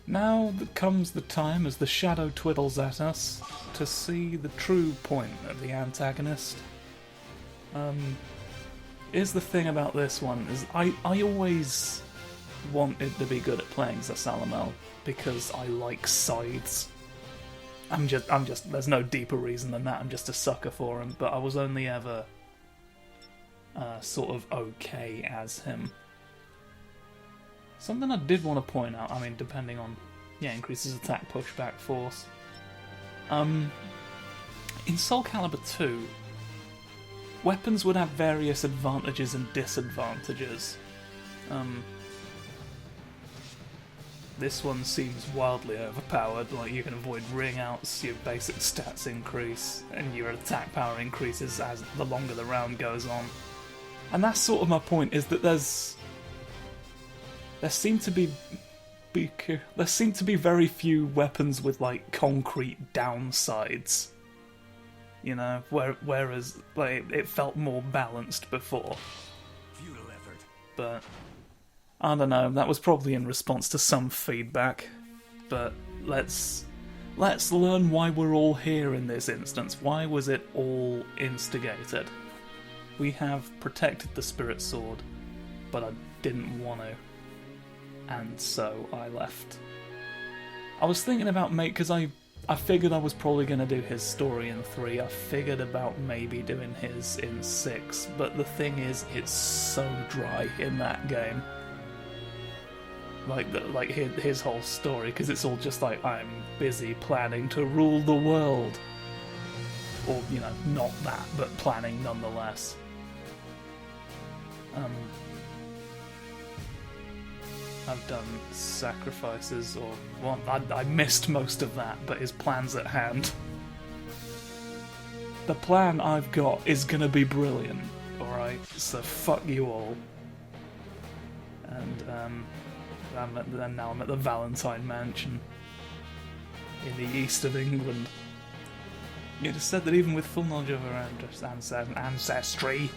Now comes the time as the shadow twiddles at us to see the true point of the antagonist. Here's the thing about this one, is I always wanted to be good at playing Zasalamel because I like scythes. I'm just, there's no deeper reason than that, I'm just a sucker for him, but I was only ever sort of okay as him. Something I did want to point out, I mean, depending on, increases attack, pushback, force. In SOULCALIBUR 2, weapons would have various advantages and disadvantages. This one seems wildly overpowered, like you can avoid ring outs, your basic stats increase, and your attack power increases as the longer the round goes on. And that's sort of my point, is that there seem to be very few weapons with like concrete downsides, you know, whereas like it felt more balanced before. Futile effort. But I don't know, that was probably in response to some feedback. But let's learn why we're all here in this instance. Why was it all instigated? We have protected the Spirit Sword, but I didn't want to. And so I left. I was thinking about because I figured I was probably going to do his story in 3. I figured about maybe doing his in 6, but the thing is, it's so dry in that game. Like his whole story, because it's all just like, I'm busy planning to rule the world. Or, you know, not that, but planning nonetheless. I've done sacrifices, or well, I missed most of that, but his plan's at hand. The plan I've got is gonna be brilliant, alright? So fuck you all. And now I'm at the Valentine Mansion in the east of England. It is said that even with full knowledge of her ancestry,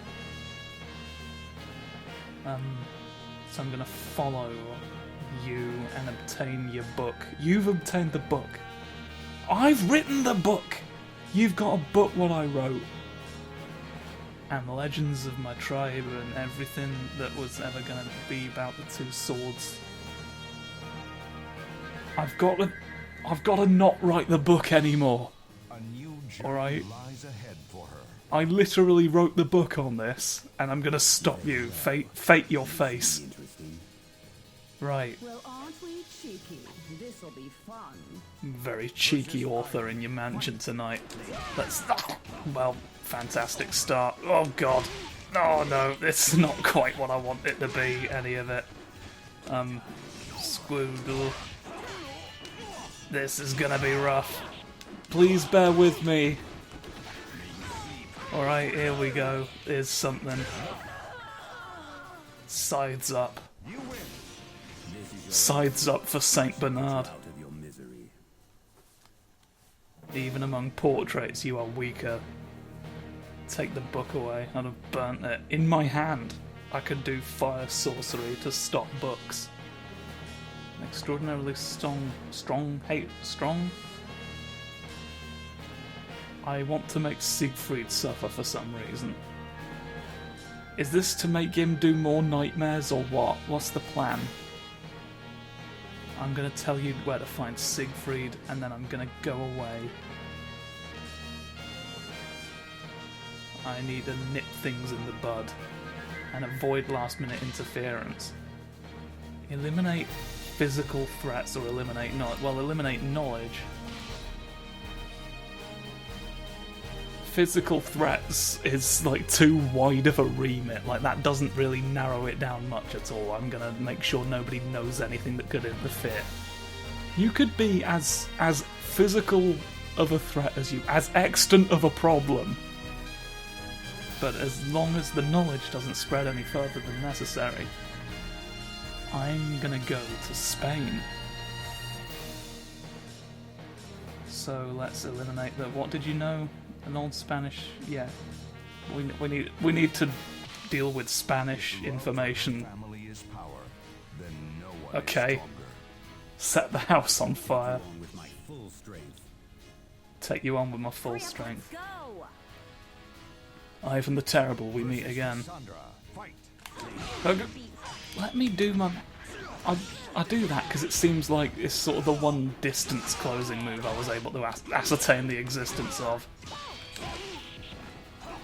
so I'm gonna follow you and obtain your book. You've obtained the book. I've written the book! You've got a book what I wrote. And the legends of my tribe and everything that was ever gonna be about the two swords. I've got to not write the book anymore. Alright? I literally wrote the book on this, and I'm gonna stop you. Fate your face. Right. Well, aren't we cheeky? This'll be fun. Very cheeky author in your mansion tonight. Well, fantastic start. Oh god. Oh no, this is not quite what I want it to be, any of it. Squoodle. This is gonna be rough. Please bear with me. Alright, here we go. Here's something. Sides up. Sides up for Saint Bernard. Even among portraits, you are weaker. Take the book away. I'd have burnt it. In my hand, I could do fire sorcery to stop books. Extraordinarily strong. I want to make Siegfried suffer for some reason. Is this to make him do more nightmares or what? What's the plan? I'm gonna tell you where to find Siegfried, and then I'm gonna go away. I need to nip things in the bud and avoid last-minute interference. Eliminate physical threats or eliminate knowledge. Well, eliminate knowledge. Physical threats is like too wide of a remit. Like, that doesn't really narrow it down much at all. I'm gonna make sure nobody knows anything that could interfere. You could be as physical of a threat as you, as extant of a problem. But as long as the knowledge doesn't spread any further than necessary, I'm gonna go to Spain. So let's eliminate the. What did you know? An old Spanish. Yeah, we need to deal with Spanish information. Okay. Set the house on fire. On with my full strength. Take you on with my full Hurry up, strength. let's go. Ivan the Terrible, we meet again. Sandra, fight. Okay, let me do my... I do that because it seems like it's sort of the one distance closing move I was able to ascertain the existence of.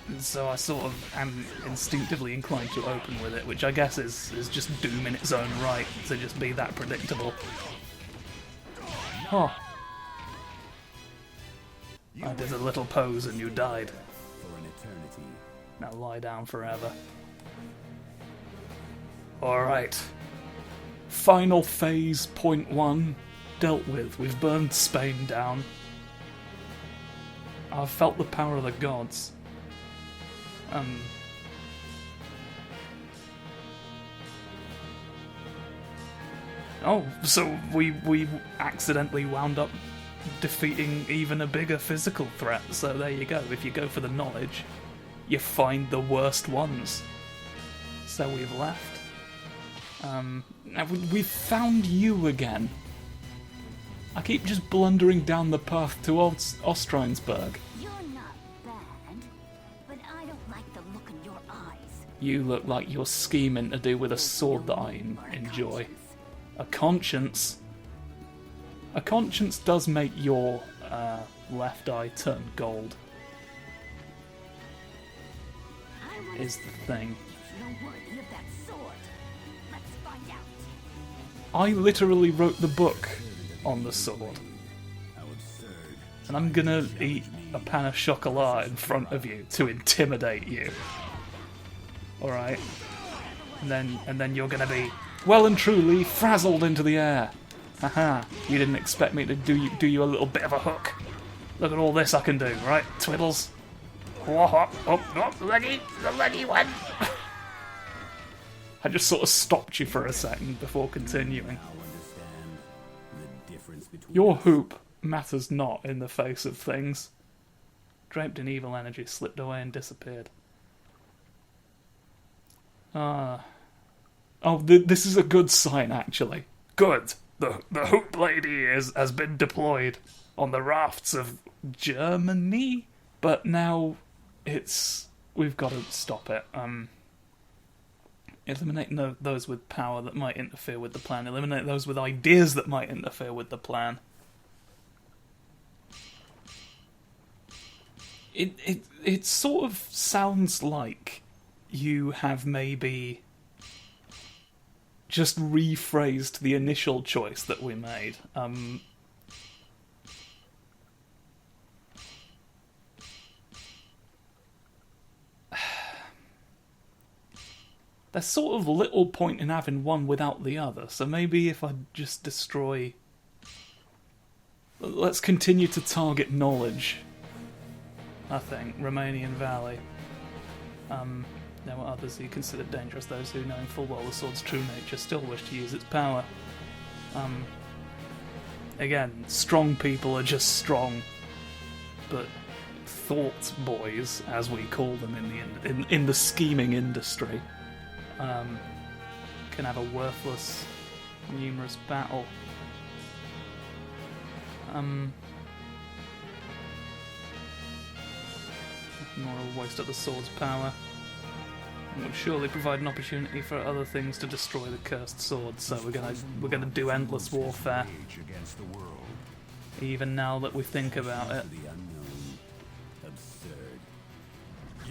And so I sort of am instinctively inclined to open with it, which I guess is just doom in its own right, to just be that predictable. Oh. I did a little pose and you died. For an eternity. Now lie down forever. Alright. Final phase, point 1, dealt with. We've burned Spain down. I've felt the power of the gods. Oh, so we accidentally wound up defeating even a bigger physical threat. So there you go. If you go for the knowledge, you find the worst ones. So we've left. We've found you again. I keep just blundering down the path to Ostrheinsberg. You're not bad, but I don't like the look in your eyes. You look like you're scheming to do with a sword that I enjoy. A conscience? A conscience does make your left eye turn gold, I want is the thing. you're worthy of that sword. Let's find out. I literally wrote the book on the sword. How absurd. And I'm gonna eat a pan of chocolat in front of you to intimidate you. Alright? And then you're gonna be well and truly frazzled into the air. Haha, you didn't expect me to do you a little bit of a hook. Look at all this I can do, right, Twiddles? Oh, the leggy one! I just sort of stopped you for a second before continuing. Now understand the difference between Your hoop matters not in the face of things. Draped in evil energy, slipped away and disappeared. Oh, this is a good sign, actually. Good. The hoop lady has been deployed on the rafts of Germany, but now we've got to stop it. Eliminate those with power that might interfere with the plan. Eliminate those with ideas that might interfere with the plan. It sort of sounds like you have maybe just rephrased the initial choice that we made. There's sort of little point in having one without the other, so maybe if I just destroy... Let's continue to target knowledge, I think. Romanian Valley. There were others he considered dangerous, those who, knowing full well the sword's true nature, still wish to use its power. Again, strong people are just strong, but thought boys, as we call them in the scheming industry, can have a worthless, numerous battle. Nor a waste of the sword's power. It would surely provide an opportunity for other things to destroy the cursed sword. So we're gonna do endless warfare. age against the world. Even now that we think about it, The unknown. Absurd.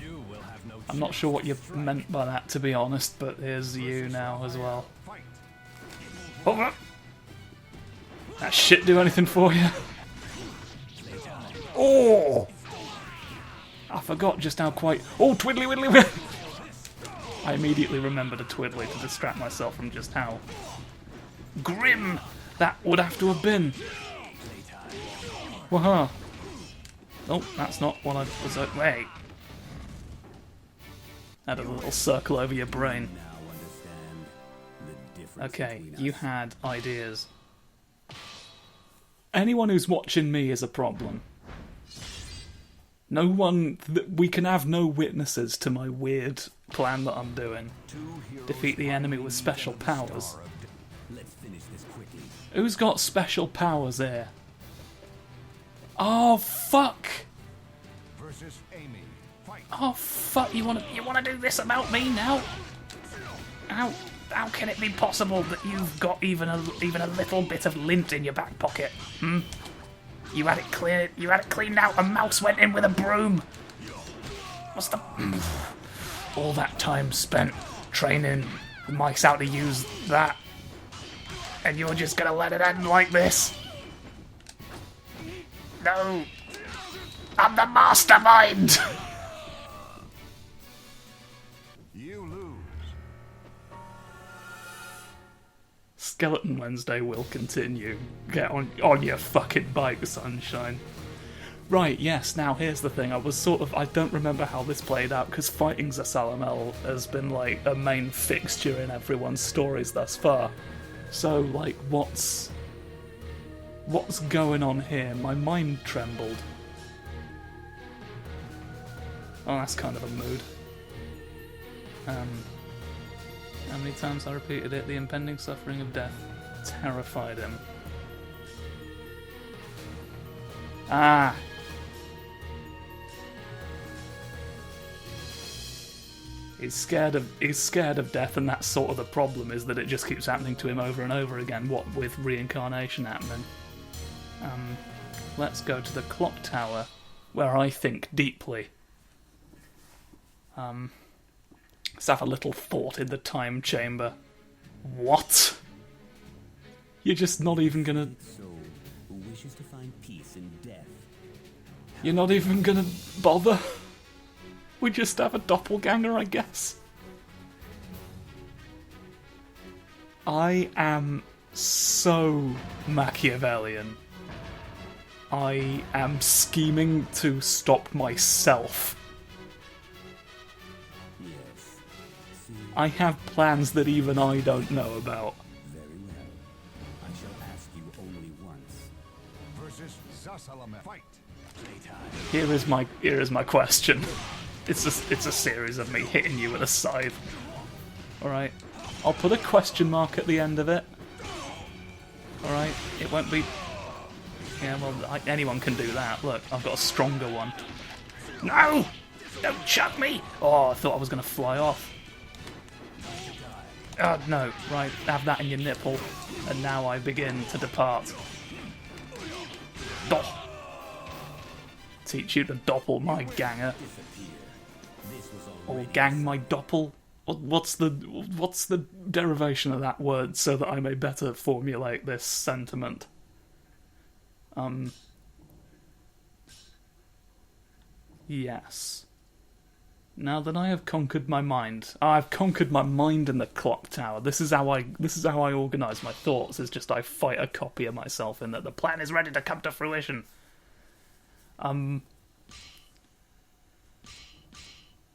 You will have no I'm not sure what you meant by that, to be honest. But here's you now as well. fight. Oh, that shit do anything for you? Oh! I forgot just how quite... Oh, twiddly widdly widdly! I immediately remembered a twiddly to distract myself from just how grim that would have to have been. Waha! Oh, that's not what I was... Wait. Had a little circle over your brain. Now understand the difference Okay, between you us. had ideas. Anyone who's watching me is a problem. No one... we can have no witnesses to my weird plan that I'm doing. Two heroes Defeat the enemy with fighting special each other, powers. star of Let's finish this quickly. Who's got special powers here? Oh fuck! Versus Amy. Fight. Oh fuck! You wanna do this about me now? How can it be possible that you've got even a little bit of lint in your back pocket? Hmm? You had it cleaned out. A mouse went in with a broom. What's the... All that time spent training mice how to use that, and you're just gonna let it end like this? No! I'm the mastermind! You lose. Skeleton Wednesday will continue. Get on your fucking bike, sunshine. Right, yes, now here's the thing. I don't remember how this played out, because fighting Zasalamel has been, like, a main fixture in everyone's stories thus far. So, like, what's going on here? My mind trembled. Oh, that's kind of a mood. How many times I repeated it? The impending suffering of death terrified him. Ah! He's scared of death, and that's sort of the problem, is that it just keeps happening to him over and over again, what with reincarnation happening. Let's go to the clock tower, where I think deeply. Let's have a little thought in the time chamber. What? You're just not even gonna... Soul who wishes to find peace in death. You're not even gonna bother? We just have a doppelganger, I guess. I am so Machiavellian. I am scheming to stop myself. Yes. See, I have plans that even I don't know about. very well. I shall ask you only once. Versus Zasalamel. Fight. Here is my question. It's a series of me hitting you with a scythe. Alright. I'll put a question mark at the end of it. Alright. It won't be... Yeah, well, anyone can do that. Look, I've got a stronger one. No! Don't chuck me! Oh, I thought I was going to fly off. Oh, no. Right, have that in your nipple. And now I begin to depart. Oh. Teach you to doppel my ganger. Or gang my doppel. What's the derivation of that word, so that I may better formulate this sentiment? Yes. Now that I have conquered my mind, I've conquered my mind in the clock tower. This is how I organise my thoughts. Is just I fight a copy of myself, in that the plan is ready to come to fruition.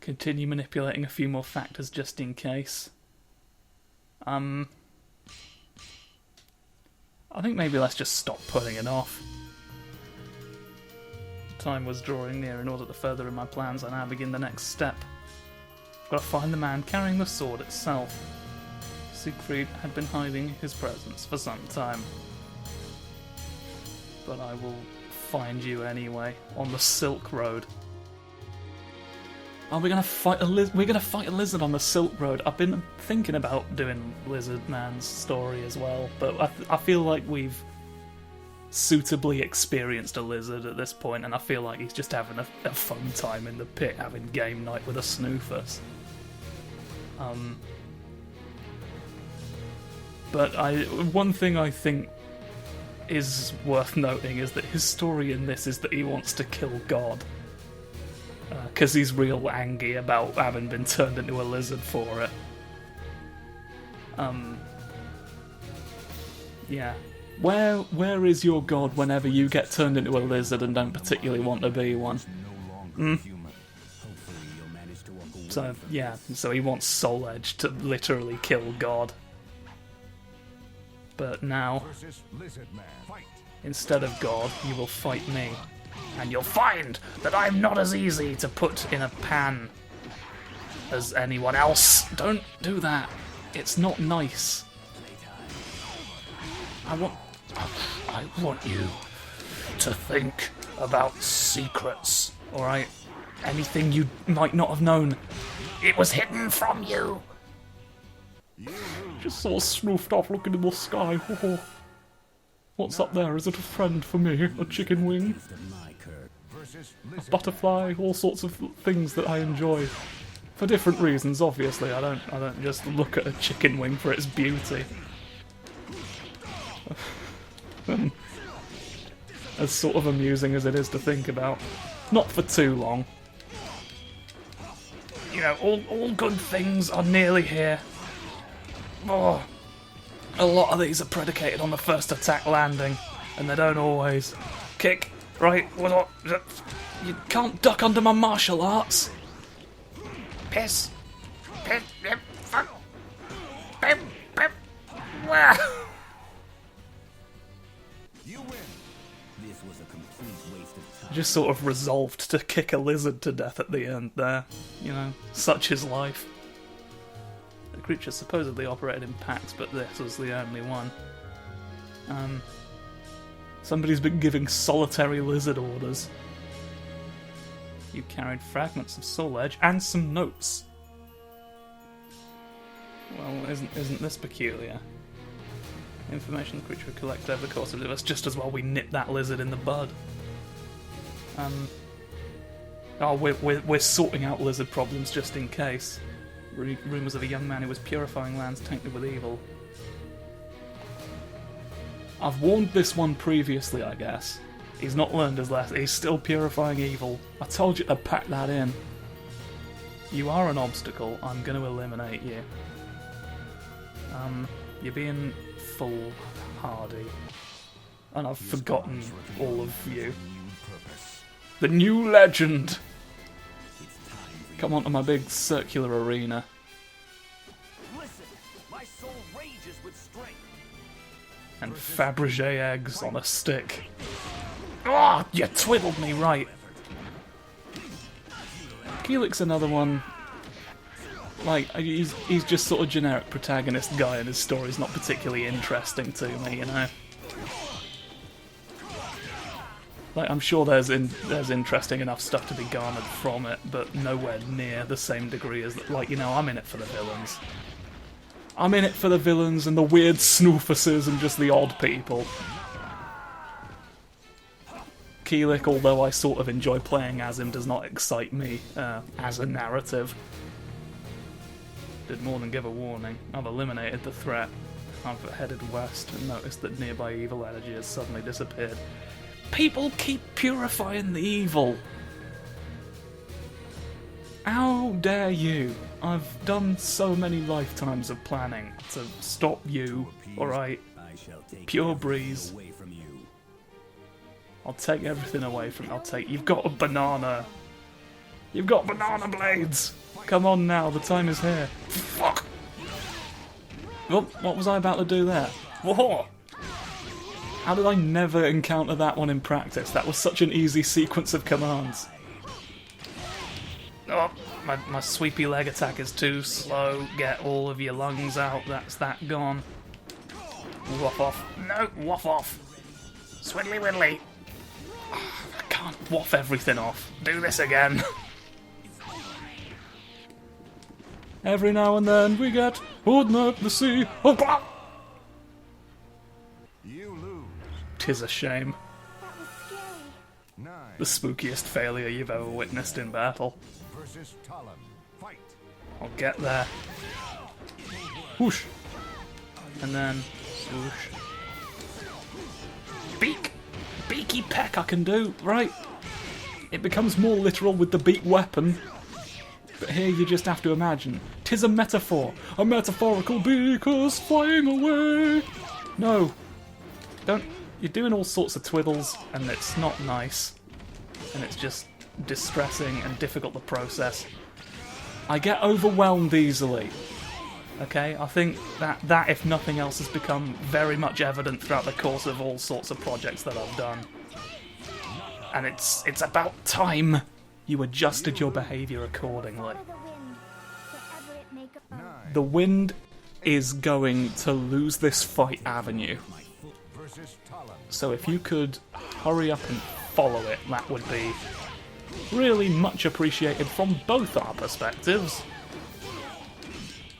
Continue manipulating a few more factors just in case. I think maybe let's just stop putting it off. Time was drawing near. In order to further in my plans, I now begin the next step. I've got to find the man carrying the sword itself. Siegfried had been hiding his presence for some time. But I will find you anyway, on the Silk Road. Oh, we're gonna fight a lizard on the Silk Road. I've been thinking about doing Lizard Man's story as well, but I feel like we've suitably experienced a lizard at this point, and I feel like he's just having a fun time in the pit, having game night with a snoofus. But one thing I think is worth noting is that his story in this is that he wants to kill God. Because he's real angry about having been turned into a lizard for it. Yeah. Where is your God whenever you get turned into a lizard and don't particularly want to be one? So, yeah, so he wants Soul Edge to literally kill God. But now, instead of God, you will fight me. And you'll find that I'm not as easy to put in a pan as anyone else. Don't do that. It's not nice. I want you to think about secrets, alright? Anything you might not have known. It was hidden from you! Just sort of snoofed off looking in the sky. What's up there? Is it a friend for me? A chicken wing? A butterfly? All sorts of things that I enjoy. For different reasons, obviously. I don't just look at a chicken wing for its beauty. As sort of amusing as it is to think about. Not for too long. You know, all good things are nearly here. Oh, a lot of these are predicated on the first attack landing, and they don't always. Kick, right, you can't duck under my martial arts. Piss. Fuck. You win. This was a complete waste of time. Just sort of resolved to kick a lizard to death at the end there. You know, such is life. The creature supposedly operated in packs, but this was the only one. Somebody's been giving solitary lizard orders. You carried fragments of soul edge and some notes. Well, isn't this peculiar? Information the creature collected over the course of us, just as well we nip that lizard in the bud. Oh, we're sorting out lizard problems just in case. Rumours of a young man who was purifying lands tainted with evil. I've warned this one previously, I guess. He's not learned his lesson. He's still purifying evil. I told you to pack that in. You are an obstacle. I'm going to eliminate you. You're being foolhardy. And I've forgotten all of you. The new legend! Come on to my big circular arena. Listen, my soul rages with strength. And Fabergé eggs on a stick. Oh, you twiddled me right. Keelik's another one. Like, he's just sort of generic protagonist guy, and his story's not particularly interesting to me, you know. Like, I'm sure there's interesting enough stuff to be garnered from it, but nowhere near the same degree as, like, you know, I'm in it for the villains. I'm in it for the villains and the weird snoofuses and just the odd people. Keelik, although I sort of enjoy playing as him, does not excite me as a narrative. Did more than give a warning. I've eliminated the threat. I've headed west and noticed that nearby evil energy has suddenly disappeared. People keep purifying the evil. How dare you? I've done so many lifetimes of planning to stop you, alright? Pure breeze. I'll take everything away from you. You've got a banana. You've got banana blades. Come on now, the time is here. Fuck. Oh, what was I about to do there? Whoa. How did I never encounter that one in practice? That was such an easy sequence of commands. Oh, my sweepy leg attack is too slow. Get all of your lungs out. That's that gone. Waff off. No, waff off. Swiddly widdly. Oh, I can't waff everything off. Do this again. Every now and then we get holding up the sea. Oh, blah. You lose. 'Tis a shame. That was scary. 9 The spookiest failure you've ever witnessed in battle. versus Talon. Fight. I'll get there. Whoosh. And then swoosh. Beak! Beaky peck I can do, right? It becomes more literal with the beak weapon. But here you just have to imagine. 'Tis a metaphor. A metaphorical beak is flying away. No. Don't. You're doing all sorts of twiddles, and it's not nice. And it's just distressing and difficult to process. I get overwhelmed easily. Okay, I think that, if nothing else, has become very much evident throughout the course of all sorts of projects that I've done. And it's about time you adjusted your behaviour accordingly. Follow the wind, wherever it may go. The wind is going to lose this fight avenue. So if you could hurry up and follow it, that would be really much appreciated from both our perspectives.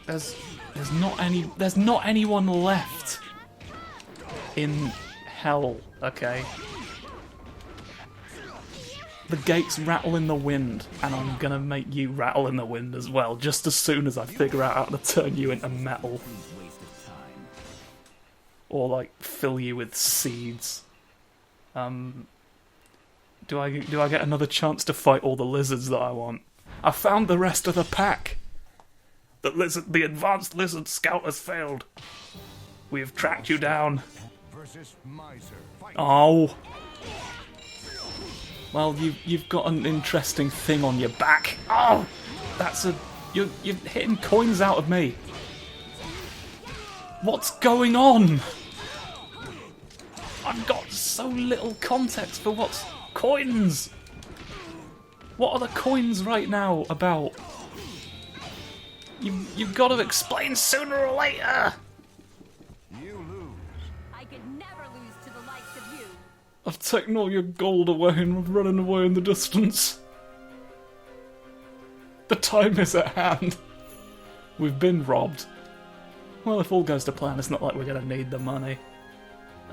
There's not anyone left in hell, okay? The gates rattle in the wind, and I'm gonna make you rattle in the wind as well, just as soon as I figure out how to turn you into metal. Or, like, fill you with seeds. Do I get another chance to fight all the lizards that I want? I found the rest of the pack! The advanced lizard scout has failed. We have tracked you down. Oh. Well, you've got an interesting thing on your back. Oh! You're hitting coins out of me. What's going on? I've got so little context for what's coins. What are the coins right now about? You've got to explain sooner or later. You lose. I could never lose to the likes of you. I've taken all your gold away and I'm running away in the distance. The time is at hand. We've been robbed. Well, if all goes to plan, it's not like we're going to need the money.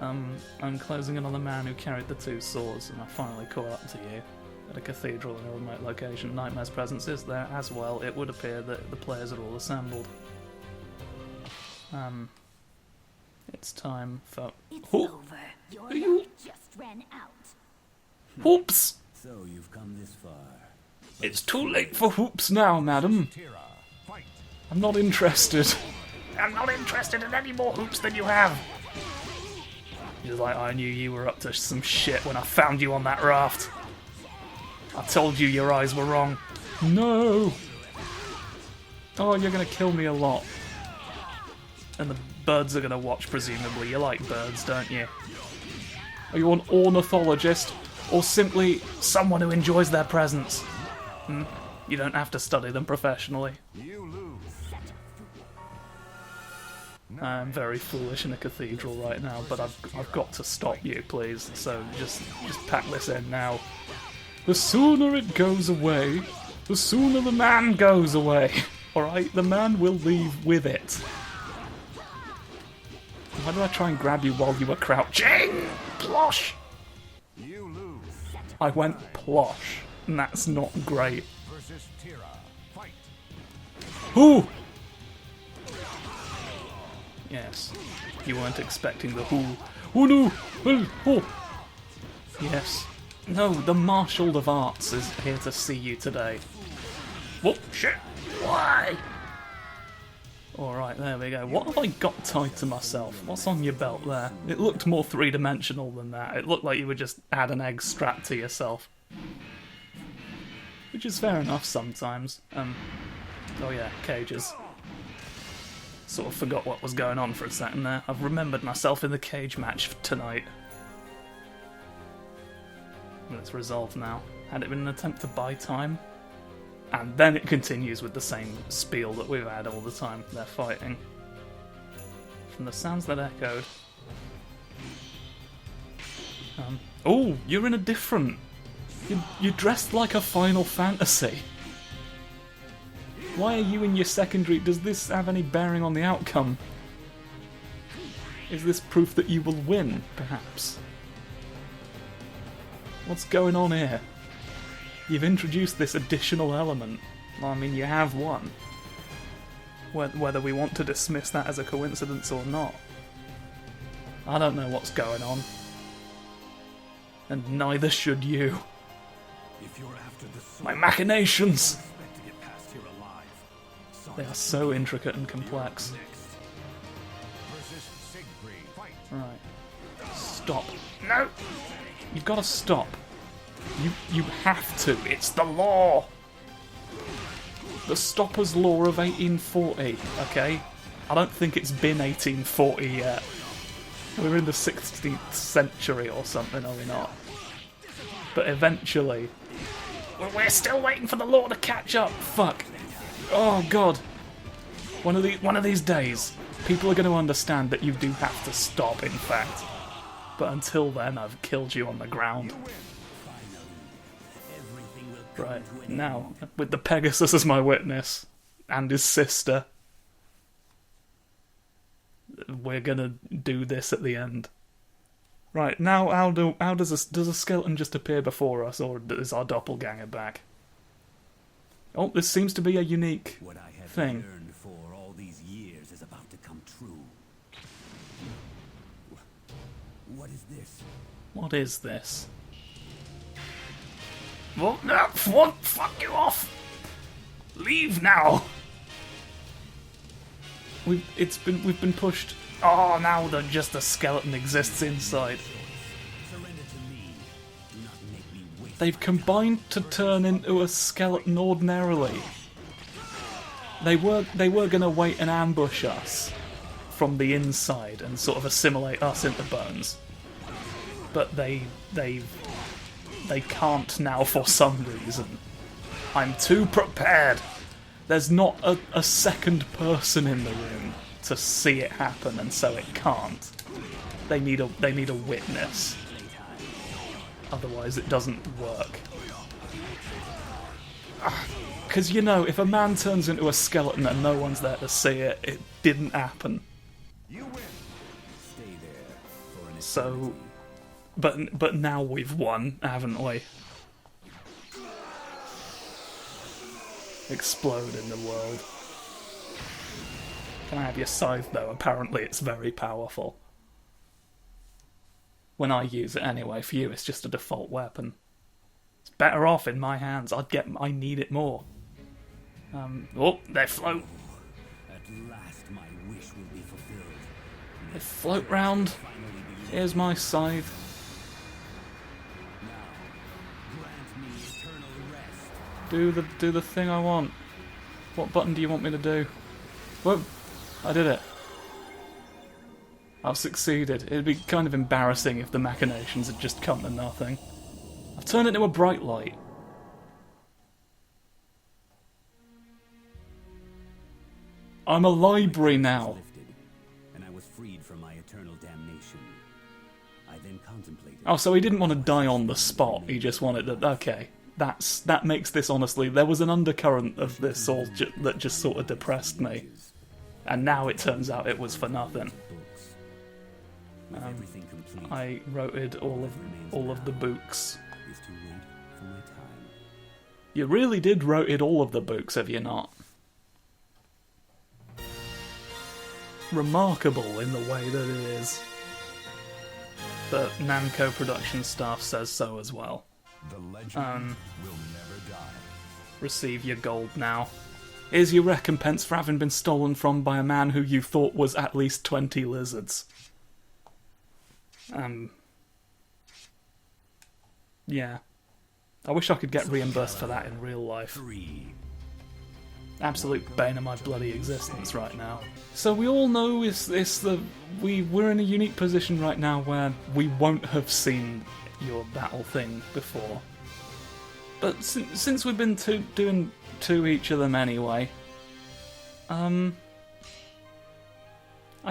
I'm closing in on the man who carried the two swords, and I finally caught up to you. At a cathedral in a remote location, Nightmare's presence is there as well. It would appear that the players are all assembled. It's time for... It's Oh. over. Your You- luck just ran out. Hoops! So you've come this far. It's too late for hoops now, madam. I'm not interested. I'm not interested in any more hoops than you have. Just like I knew you were up to some shit when I found you on that raft. I told you your eyes were wrong. No! Oh, you're gonna kill me a lot. And the birds are gonna watch, presumably. You like birds, don't you? Are you an ornithologist? Or simply someone who enjoys their presence? You don't have to study them professionally. You lose. I'm very foolish in a cathedral right now, but I've got to stop you, please. So just pack this in now. The sooner it goes away, the sooner the man goes away. Alright, the man will leave with it. Why did I try and grab you while you were crouching? Plosh! You lose. I went plosh, and that's not great. Ooh! Yes, you weren't expecting the who. Oh no! Oh! Yes. No, the Marshal of Arts is here to see you today. What? Shit! Why? Alright, there we go. What have I got tied to myself? What's on your belt there? It looked more three-dimensional than that. It looked like you would just add an egg strapped to yourself. Which is fair enough sometimes. Oh yeah, cages. Sort of forgot what was going on for a second there. I've remembered myself in the cage match tonight. Well, it's resolved now. Had it been an attempt to buy time? And then it continues with the same spiel that we've had all the time. They're fighting. From the sounds that echoed. Oh, you're in a different... You're dressed like a Final Fantasy. Why are you in your secondary? Does this have any bearing on the outcome? Is this proof that you will win, perhaps? What's going on here? You've introduced this additional element. I mean, you have won. Whether we want to dismiss that as a coincidence or not. I don't know what's going on. And neither should you. If you're after the soul, My machinations! expect to get past here alive. They are so intricate and complex. Next. Right. Stop. No! You've got to stop. You have to. It's the law! The Stoppers Law of 1840, okay? I don't think it's been 1840 yet. We're in the 16th century or something, are we not? But eventually... We're still waiting for the law to catch up! Fuck! Oh god! One of these days, people are going to understand that you do have to stop, in fact. But until then, I've killed you on the ground. Right, now, with the Pegasus as my witness, and his sister, we're gonna do this at the end. Right, now how does a skeleton just appear before us, or is our doppelganger back? Oh, this seems to be a unique What I have thing. yearned for all these years is about to come true. What is this? What is this? What? No, what? Fuck you off! Leave now! We've been pushed. Oh, now that just a skeleton exists inside. Surrender to me. Do not make me waste. They've combined to turn into a skeleton ordinarily. They were gonna wait and ambush us from the inside and sort of assimilate us into bones. But they can't now for some reason. I'm too prepared. There's not a second person in the room to see it happen, and so it can't. They need a witness. Otherwise it doesn't work. Because, you know, if a man turns into a skeleton and no one's there to see it, it didn't happen. You win. Stay there for an So, but now we've won, haven't we? Explode in the world. Can I have your scythe though? Apparently it's very powerful. When I use it anyway, for you it's just a default weapon. It's better off in my hands. I need it more. Oh, they float. At last my wish will be fulfilled. They float round. Here's my scythe. Now, grant me eternal rest. Do the thing I want. What button do you want me to do? Whoa! I did it. I've succeeded. It'd be kind of embarrassing if the machinations had just come to nothing. I've turned it into a bright light. I'm a library now. Lifted, and I was freed from my eternal damnation. I then contemplated. Oh, so he didn't want to die on the spot. He just wanted to. Okay, that makes this honestly. There was an undercurrent of this all that just sort of depressed me, and now it turns out it was for nothing. Books. With everything complete, I roted all of the books. is to wait for my time. You really did roted all of the books, have you not? Remarkable in the way that it is. But Namco production staff says so as well. The legend will never die. Receive your gold now. Here's your recompense for having been stolen from by a man who you thought was at least 20 lizards. Yeah. I wish I could get reimbursed for that in real life. 3. Absolute bane of my bloody existence right now. So we all know we're in a unique position right now where we won't have seen your battle thing before. But since we've been doing to each of them anyway, I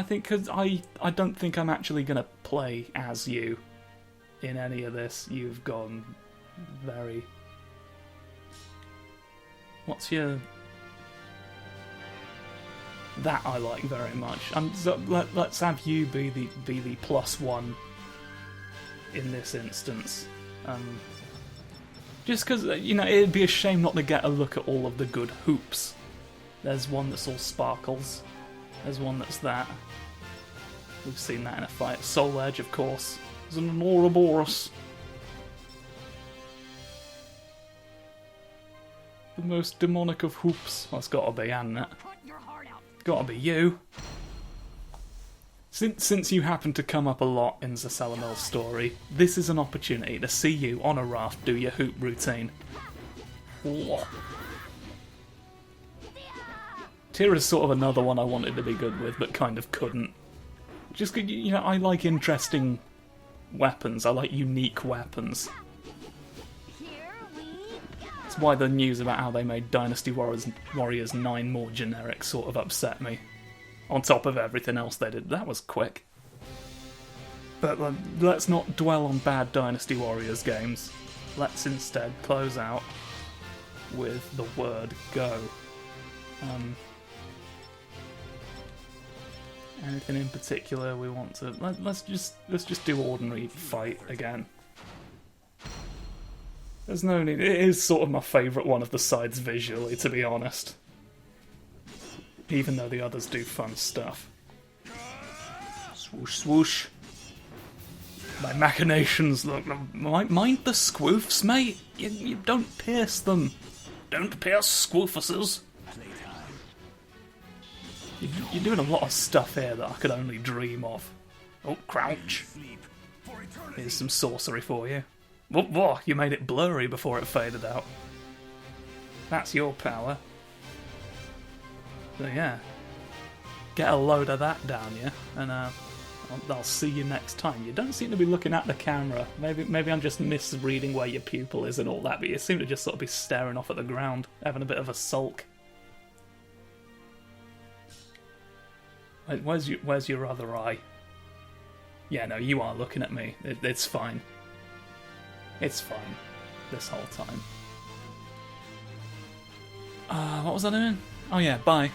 think because I don't think I'm actually gonna play as you in any of this. You've gone very. What's your? That I like very much. So let's have you be the +1 in this instance. Just because, you know, it'd be a shame not to get a look at all of the good hoops. There's one that's all sparkles. There's one that's that. We've seen that in a fight. Soul Edge, of course. There's an Ouroboros. The most demonic of hoops. That's gotta be, hasn't it? Put your heart out. Gotta be you. Since you happen to come up a lot in Zasalamel's story, this is an opportunity to see you on a raft do your hoop routine. Tira's sort of another one I wanted to be good with, but kind of couldn't. Just, you know, I like interesting weapons. I like unique weapons. Here we go. That's why the news about how they made Dynasty Warriors 9 more generic sort of upset me. On top of everything else they did. That was quick. But let's not dwell on bad Dynasty Warriors games. Let's instead close out with the word go. Anything in particular we want to... Let's just do ordinary fight again. There's no need... It is sort of my favourite one of the sides visually, to be honest. Even though the others do fun stuff. Swoosh, swoosh. My machinations look... Mind the squoofs, mate! You don't pierce them! Don't pierce squoofuses! You're doing a lot of stuff here that I could only dream of. Oh, crouch. Here's some sorcery for you. Whoa, you made it blurry before it faded out. That's your power. So yeah. Get a load of that down you, and I'll see you next time. You don't seem to be looking at the camera. Maybe I'm just misreading where your pupil is and all that, but you seem to just sort of be staring off at the ground, having a bit of a sulk. Where's your other eye? Yeah, no, you are looking at me. It's fine. It's fine. This whole time. What was I doing? Oh yeah, bye.